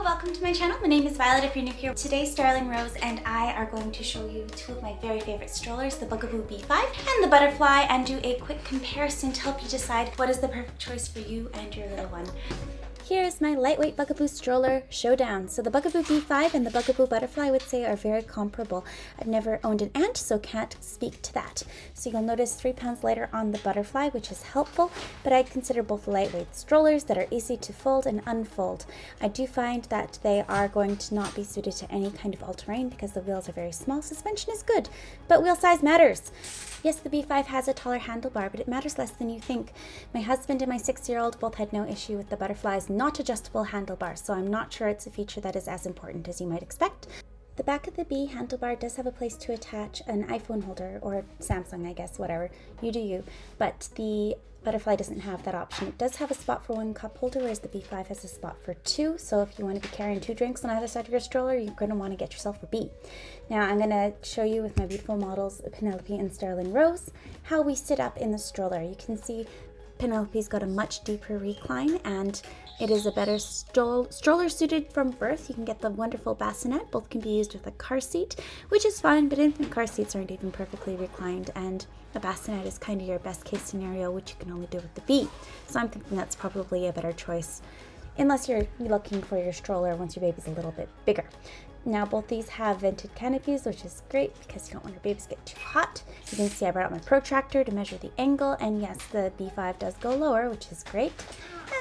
welcome to my channel. My name is Violet if you're new here. Today, Starling Rose and I are going to show you two of my very favorite strollers, the Bugaboo Bee5 and the Butterfly, and do a quick comparison to help you decide what is the perfect choice for you and your little one. Here's my lightweight Bugaboo stroller, Showdown. So the Bugaboo Bee5 and the Bugaboo Butterfly I would say are very comparable. I've never owned an ant, so can't speak to that. So you'll notice 3 pounds lighter on the Butterfly, which is helpful, but I consider both lightweight strollers that are easy to fold and unfold. I do find that they are going to not be suited to any kind of all-terrain because the wheels are very small. Suspension is good, but wheel size matters. Yes, the B5 has a taller handlebar, but it matters less than you think. My husband and my 6-year-old both had no issue with the Butterfly's not adjustable handlebar, so I'm not sure it's a feature that is as important as you might expect. The back of the Bee handlebar does have a place to attach an iPhone holder, or Samsung, I guess, whatever. You do you. But the Butterfly doesn't have that option. It does have a spot for 1 cup holder, whereas the B5 has a spot for 2. So if you want to be carrying 2 drinks on either side of your stroller, you're going to want to get yourself a Bee. Now I'm going to show you with my beautiful models, Penelope and Starling Rose, how we sit up in the stroller. You can see Penelope's got a much deeper recline, and it is a better stroller suited from birth. You can get the wonderful Bassinet. Both can be used with a car seat, which is fine, but infant car seats aren't even perfectly reclined, and a Bassinet is kind of your best case scenario, which you can only do with the Bee. So I'm thinking that's probably a better choice, unless you're looking for your stroller once your baby's a little bit bigger. Now both these have vented canopies, which is great because you don't want your babies to get too hot. You can see I brought out my protractor to measure the angle, and yes, the B5 does go lower, which is great.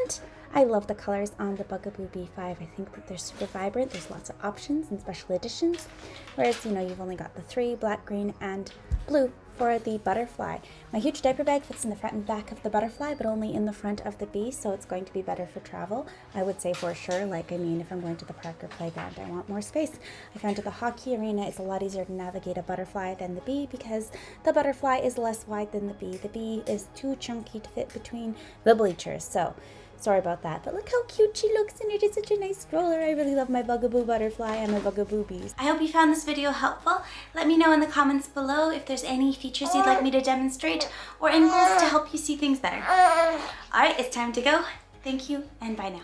And I love the colors on the Bugaboo Bee5. I think that they're super vibrant. There's lots of options and special editions, whereas you've only got the 3, black, green, and blue for the Butterfly. My huge diaper bag fits in the front and back of the Butterfly, but only in the front of the Bee, so it's going to be better for travel. I would say for sure, if I'm going to the park or playground, I want more space. I found at the hockey arena it's a lot easier to navigate a Butterfly than the Bee because the Butterfly is less wide than the Bee. The Bee is too chunky to fit between the bleachers, so sorry about that, but look how cute she looks, and it is such a nice stroller. I really love my Bugaboo Butterfly and my Bugaboo Bees. I hope you found this video helpful. Let me know in the comments below if there's any features you'd like me to demonstrate or angles to help you see things better. Alright, it's time to go. Thank you, and bye now.